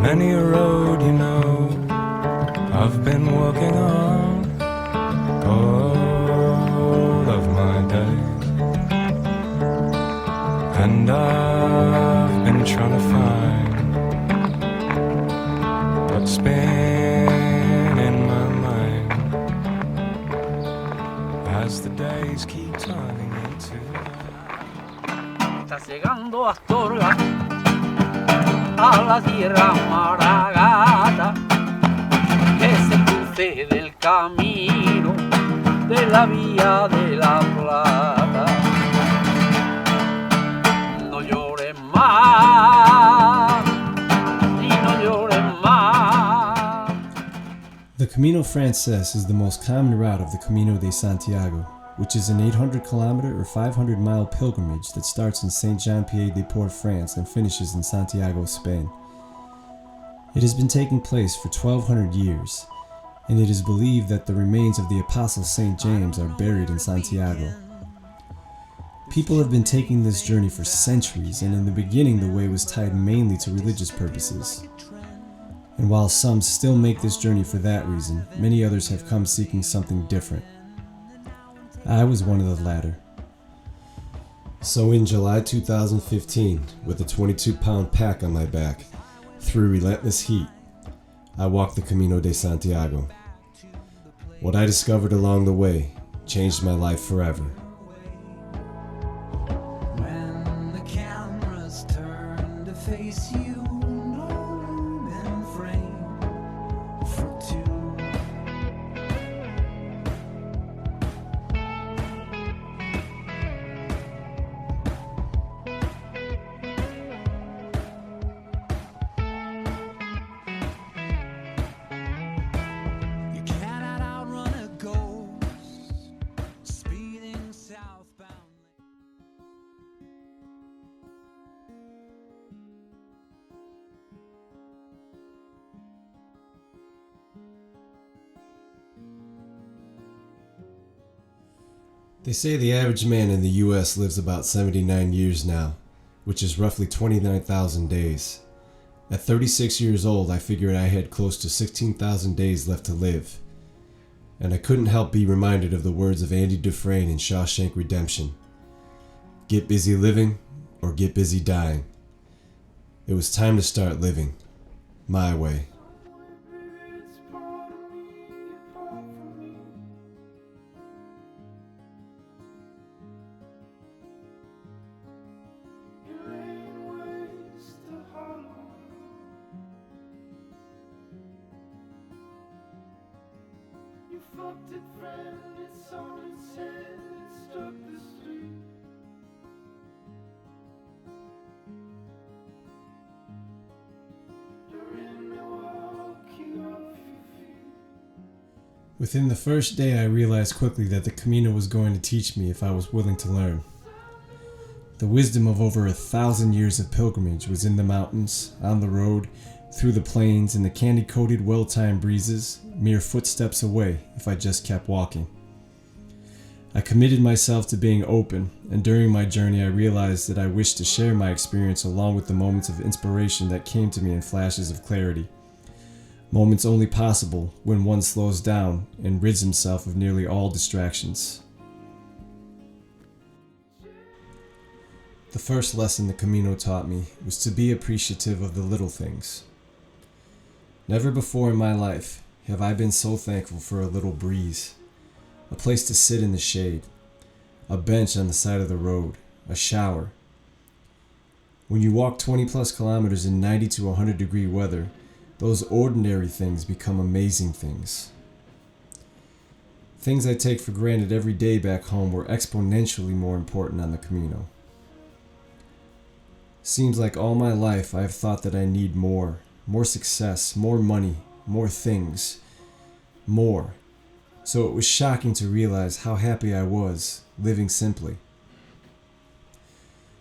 Many a road, you know, I've been walking on all of my days, and I've been trying to find what's been in my mind as the days keep turning into night. Estás llegando a Astorga, a la tierra maragata, que se cruce del camino de la vía de la plata. No llores más, y no llores más. The Camino Francés is the most common route of the Camino de Santiago, which is an 800-kilometer or 500-mile pilgrimage that starts in Saint-Jean-Pied-de-Port, France, and finishes in Santiago, Spain. It has been taking place for 1,200 years, and it is believed that the remains of the Apostle St. James are buried in Santiago. People have been taking this journey for centuries, and in the beginning the way was tied mainly to religious purposes. And while some still make this journey for that reason, many others have come seeking something different. I was one of the latter. So in July 2015, with a 22-pound pack on my back, through relentless heat, I walked the Camino de Santiago. What I discovered along the way changed my life forever. When the cameras turn to face you, no room in frame for two. You cannot outrun a ghost speeding southbound. They say the average man in the US lives about 79 years now, which is roughly 29,000 days. At 36 years old, I figured I had close to 16,000 days left to live. And I couldn't help be reminded of the words of Andy Dufresne in Shawshank Redemption. Get busy living or get busy dying. It was time to start living my way. Fucked it, friend, it's on its head, it struck the street. You're in Milwaukee off your feet. Within the first day, I realized quickly that the Camino was going to teach me if I was willing to learn. The wisdom of over 1,000 years of pilgrimage was in the mountains, on the road, through the plains, and the candy-coated, well-timed breezes, mere footsteps away if I just kept walking. I committed myself to being open, and during my journey I realized that I wished to share my experience along with the moments of inspiration that came to me in flashes of clarity. Moments only possible when one slows down and rids himself of nearly all distractions. The first lesson the Camino taught me was to be appreciative of the little things. Never before in my life have I been so thankful for a little breeze, a place to sit in the shade, a bench on the side of the road, a shower. When you walk 20 plus kilometers in 90 to 100 degree weather, those ordinary things become amazing things. Things I take for granted every day back home were exponentially more important on the Camino. Seems like all my life I have thought that I need more success, more money, more things, more. So it was shocking to realize how happy I was living simply.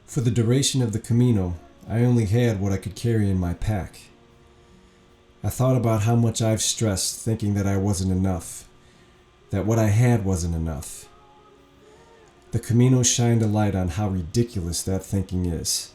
For the duration of the Camino, I only had what I could carry in my pack. I thought about how much I've stressed thinking that I wasn't enough, that what I had wasn't enough. The Camino shined a light on how ridiculous that thinking is.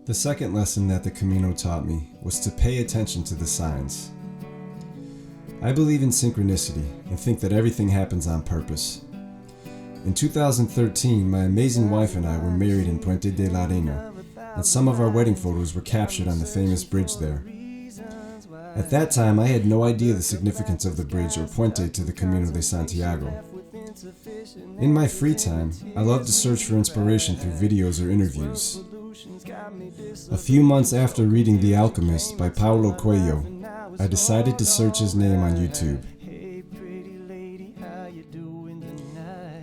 The second lesson that the Camino taught me was to pay attention to the signs. I believe in synchronicity and think that everything happens on purpose. In 2013, my amazing wife and I were married in Puente de la Reina, and some of our wedding photos were captured on the famous bridge there. At that time, I had no idea the significance of the bridge or Puente to the Camino de Santiago. In my free time, I love to search for inspiration through videos or interviews. A few months after reading The Alchemist by Paulo Coelho, I decided to search his name on YouTube.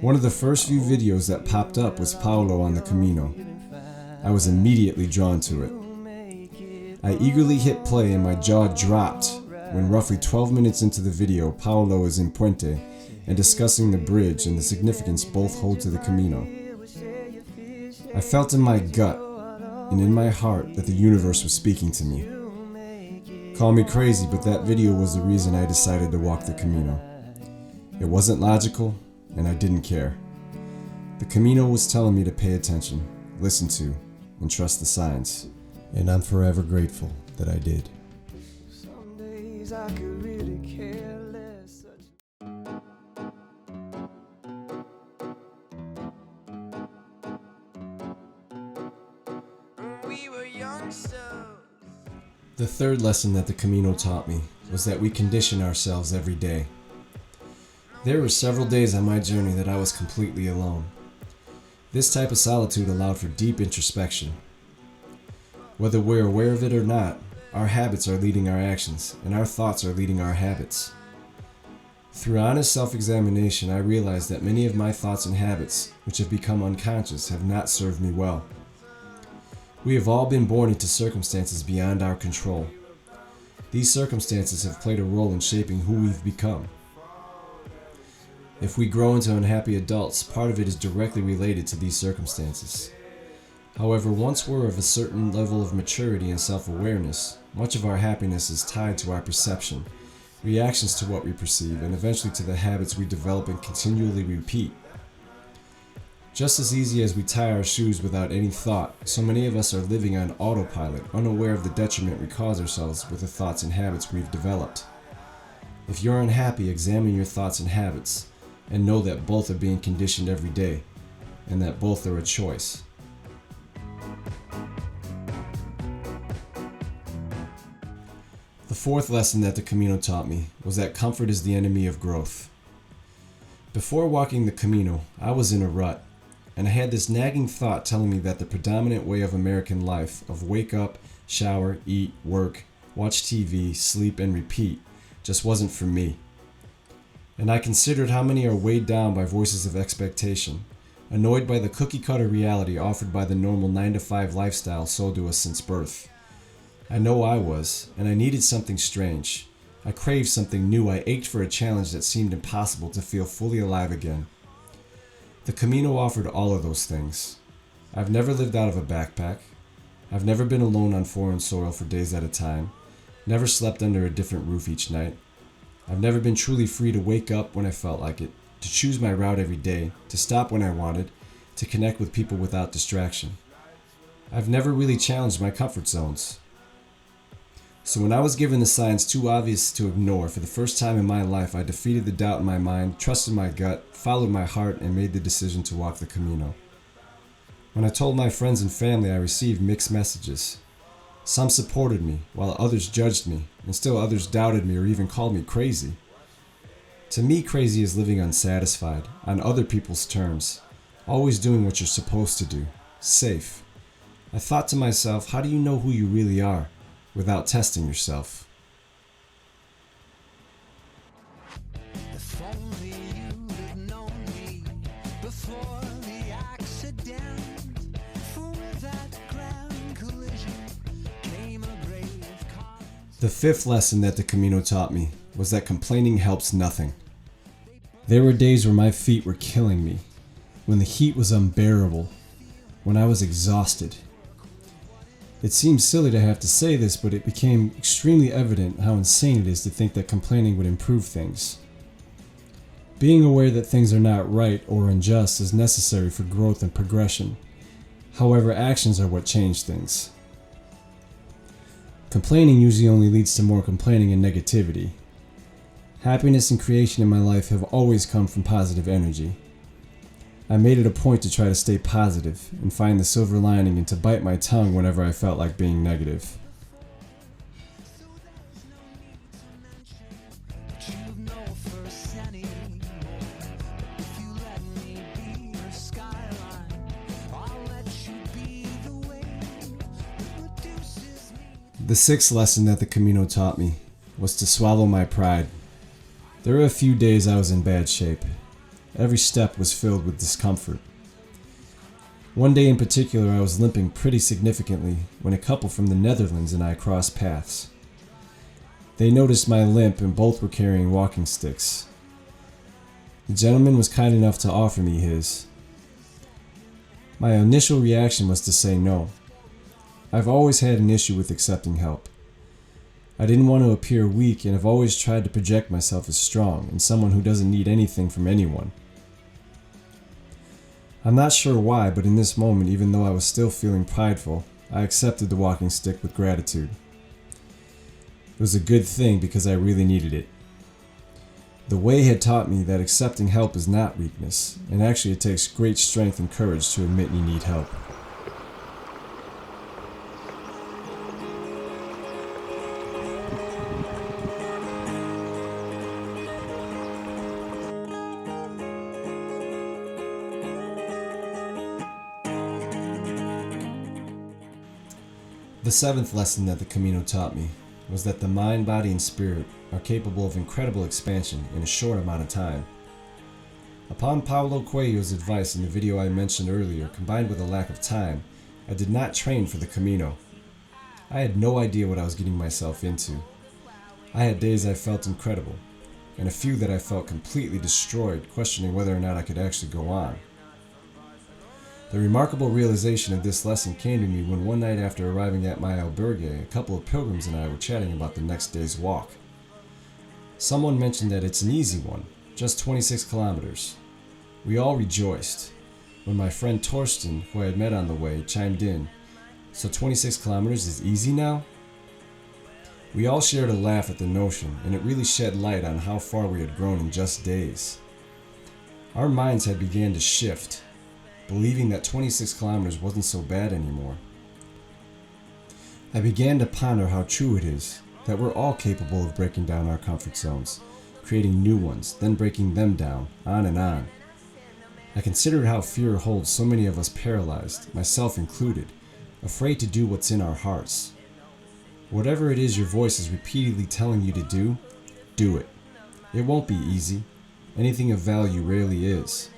One of the first few videos that popped up was Paulo on the Camino. I was immediately drawn to it. I eagerly hit play and my jaw dropped when roughly 12 minutes into the video, Paulo is in Puente and discussing the bridge and the significance both hold to the Camino. I felt in my gut and in my heart that the universe was speaking to me. Call me crazy, but that video was the reason I decided to walk the Camino. It wasn't logical, and I didn't care. The Camino was telling me to pay attention, listen to, and trust the signs. And I'm forever grateful that I did. Some days I could really care less. We were young, so The third lesson that the Camino taught me was that we condition ourselves every day. There were several days on my journey that I was completely alone. This type of solitude allowed for deep introspection. Whether we're aware of it or not, our habits are leading our actions, and our thoughts are leading our habits. Through honest self-examination, I realized that many of my thoughts and habits, which have become unconscious, have not served me well. We have all been born into circumstances beyond our control. These circumstances have played a role in shaping who we've become. If we grow into unhappy adults, part of it is directly related to these circumstances. However, once we're of a certain level of maturity and self-awareness, much of our happiness is tied to our perception, reactions to what we perceive, and eventually to the habits we develop and continually repeat. Just as easy as we tie our shoes without any thought, so many of us are living on autopilot, unaware of the detriment we cause ourselves with the thoughts and habits we've developed. If you're unhappy, examine your thoughts and habits, and know that both are being conditioned every day, and that both are a choice. The fourth lesson that the Camino taught me was that comfort is the enemy of growth. Before walking the Camino, I was in a rut, and I had this nagging thought telling me that the predominant way of American life of wake up, shower, eat, work, watch TV, sleep, and repeat just wasn't for me. And I considered how many are weighed down by voices of expectation, annoyed by the cookie-cutter reality offered by the normal 9-to-5 lifestyle sold to us since birth. I know I was, and I needed something strange. I craved something new. I ached for a challenge that seemed impossible to feel fully alive again. The Camino offered all of those things. I've never lived out of a backpack. I've never been alone on foreign soil for days at a time. Never slept under a different roof each night. I've never been truly free to wake up when I felt like it, to choose my route every day, to stop when I wanted, to connect with people without distraction. I've never really challenged my comfort zones. So when I was given the signs too obvious to ignore, for the first time in my life, I defeated the doubt in my mind, trusted my gut, followed my heart, and made the decision to walk the Camino. When I told my friends and family, I received mixed messages. Some supported me, while others judged me, and still others doubted me or even called me crazy. To me, crazy is living unsatisfied, on other people's terms, always doing what you're supposed to do, safe. I thought to myself, how do you know who you really are without testing yourself? If only you had known me before the accident. For with that grand collision came a grave The fifth lesson that the Camino taught me was that complaining helps nothing. There were days where my feet were killing me, when the heat was unbearable, when I was exhausted. It seems silly to have to say this, but it became extremely evident how insane it is to think that complaining would improve things. Being aware that things are not right or unjust is necessary for growth and progression. However, actions are what change things. Complaining usually only leads to more complaining and negativity. Happiness and creation in my life have always come from positive energy. I made it a point to try to stay positive and find the silver lining and to bite my tongue whenever I felt like being negative. The sixth lesson that the Camino taught me was to swallow my pride. There were a few days I was in bad shape. Every step was filled with discomfort. One day in particular, I was limping pretty significantly when a couple from the Netherlands and I crossed paths. They noticed my limp and both were carrying walking sticks. The gentleman was kind enough to offer me his. My initial reaction was to say no. I've always had an issue with accepting help. I didn't want to appear weak and have always tried to project myself as strong and someone who doesn't need anything from anyone. I'm not sure why, but in this moment, even though I was still feeling prideful, I accepted the walking stick with gratitude. It was a good thing because I really needed it. The way had taught me that accepting help is not weakness, and actually it takes great strength and courage to admit you need help. The seventh lesson that the Camino taught me was that the mind, body, and spirit are capable of incredible expansion in a short amount of time. Upon Paulo Coelho's advice in the video I mentioned earlier, combined with a lack of time, I did not train for the Camino. I had no idea what I was getting myself into. I had days I felt incredible, and a few that I felt completely destroyed, questioning whether or not I could actually go on. The remarkable realization of this lesson came to me when one night after arriving at my albergue, a couple of pilgrims and I were chatting about the next day's walk. Someone mentioned that it's an easy one, just 26 kilometers. We all rejoiced. When my friend Torsten, who I had met on the way, chimed in, "So 26 kilometers is easy now?" We all shared a laugh at the notion, and it really shed light on how far we had grown in just days. Our minds had began to shift, believing that 26 kilometers wasn't so bad anymore. I began to ponder how true it is that we're all capable of breaking down our comfort zones, creating new ones, then breaking them down, on and on. I considered how fear holds so many of us paralyzed, myself included, afraid to do what's in our hearts. Whatever it is your voice is repeatedly telling you to do it. It won't be easy. Anything of value rarely is.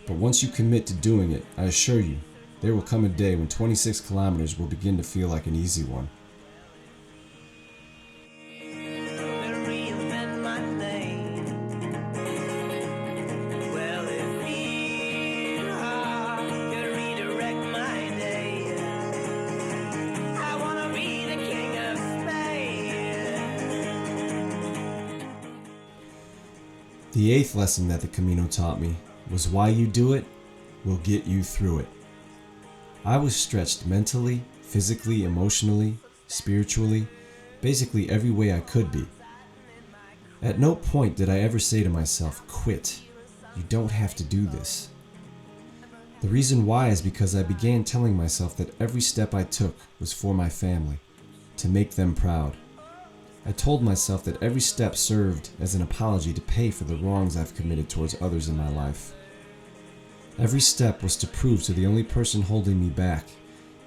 But once you commit to doing it, I assure you, there will come a day when 26 kilometers will begin to feel like an easy one. The eighth lesson that the Camino taught me was why you do it will get you through it. I was stretched mentally, physically, emotionally, spiritually, basically every way I could be. At no point did I ever say to myself, quit, you don't have to do this. The reason why is because I began telling myself that every step I took was for my family, to make them proud. I told myself that every step served as an apology to pay for the wrongs I've committed towards others in my life. Every step was to prove to the only person holding me back,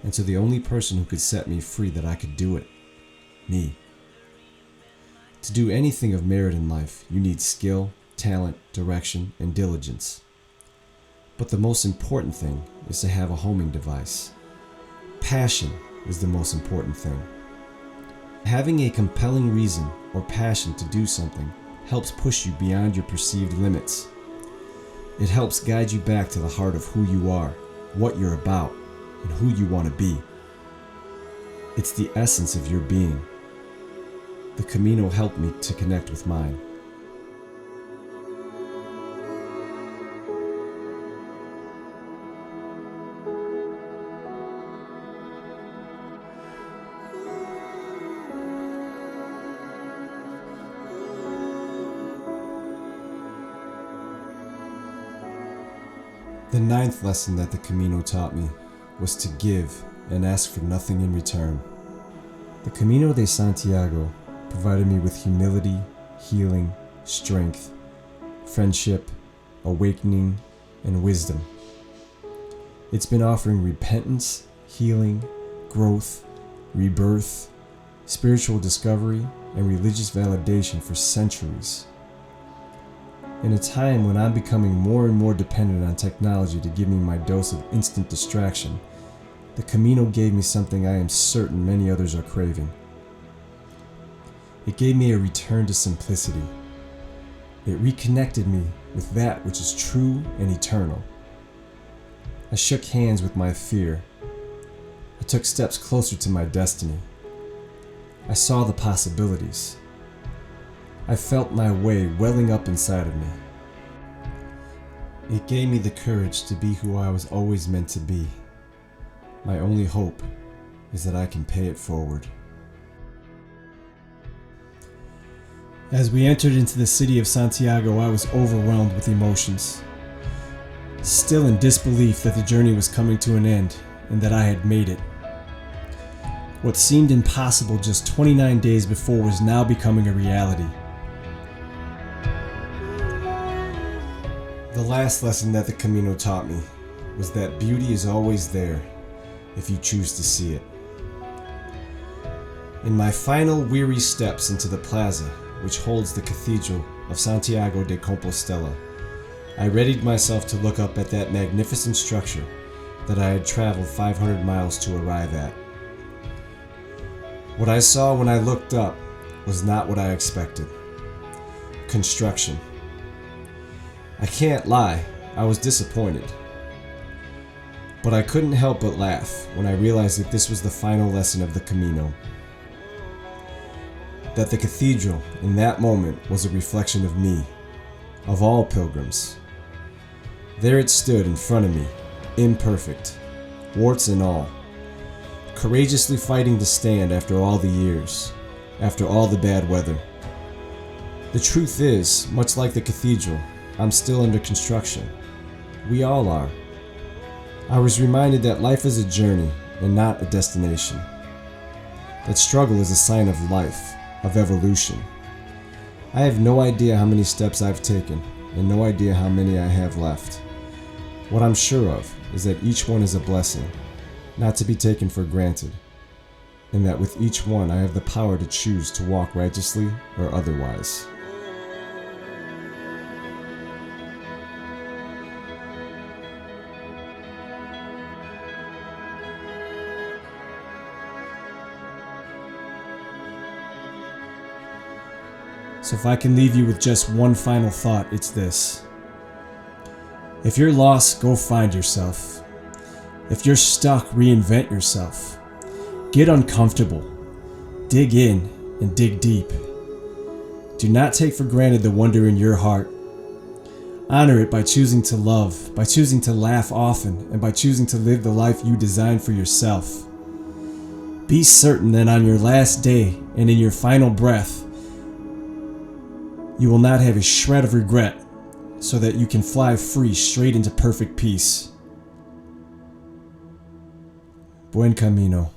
and to the only person who could set me free, that I could do it. Me. To do anything of merit in life, you need skill, talent, direction, and diligence. But the most important thing is to have a homing device. Passion is the most important thing. Having a compelling reason or passion to do something helps push you beyond your perceived limits. It helps guide you back to the heart of who you are, what you're about, and who you want to be. It's the essence of your being. The Camino helped me to connect with mine. The ninth lesson that the Camino taught me was to give and ask for nothing in return. The Camino de Santiago provided me with humility, healing, strength, friendship, awakening, and wisdom. It's been offering repentance, healing, growth, rebirth, spiritual discovery, and religious validation for centuries. In a time when I'm becoming more and more dependent on technology to give me my dose of instant distraction, the Camino gave me something I am certain many others are craving. It gave me a return to simplicity. It reconnected me with that which is true and eternal. I shook hands with my fear. I took steps closer to my destiny. I saw the possibilities. I felt my way welling up inside of me. It gave me the courage to be who I was always meant to be. My only hope is that I can pay it forward. As we entered into the city of Santiago, I was overwhelmed with emotions. Still in disbelief that the journey was coming to an end and that I had made it. What seemed impossible just 29 days before was now becoming a reality. The last lesson that the Camino taught me was that beauty is always there if you choose to see it. In my final weary steps into the plaza, which holds the Cathedral of Santiago de Compostela, I readied myself to look up at that magnificent structure that I had traveled 500 miles to arrive at. What I saw when I looked up was not what I expected. Construction. I can't lie, I was disappointed. But I couldn't help but laugh when I realized that this was the final lesson of the Camino. That the cathedral, in that moment, was a reflection of me, of all pilgrims. There it stood in front of me, imperfect, warts and all, courageously fighting to stand after all the years, after all the bad weather. The truth is, much like the cathedral, I'm still under construction. We all are. I was reminded that life is a journey and not a destination. That struggle is a sign of life, of evolution. I have no idea how many steps I've taken and no idea how many I have left. What I'm sure of is that each one is a blessing, not to be taken for granted, and that with each one I have the power to choose to walk righteously or otherwise. So if I can leave you with just one final thought, it's this. If you're lost, go find yourself. If you're stuck, reinvent yourself. Get uncomfortable. Dig in and dig deep. Do not take for granted the wonder in your heart. Honor it by choosing to love, by choosing to laugh often, and by choosing to live the life you designed for yourself. Be certain that on your last day and in your final breath, you will not have a shred of regret, so that you can fly free straight into perfect peace. Buen camino.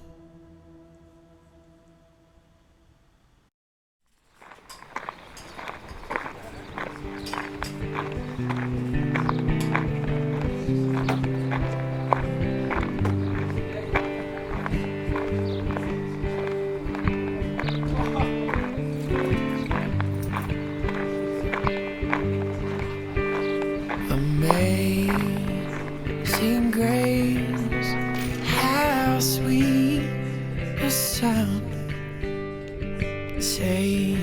Amazing grace, how sweet the sound. Say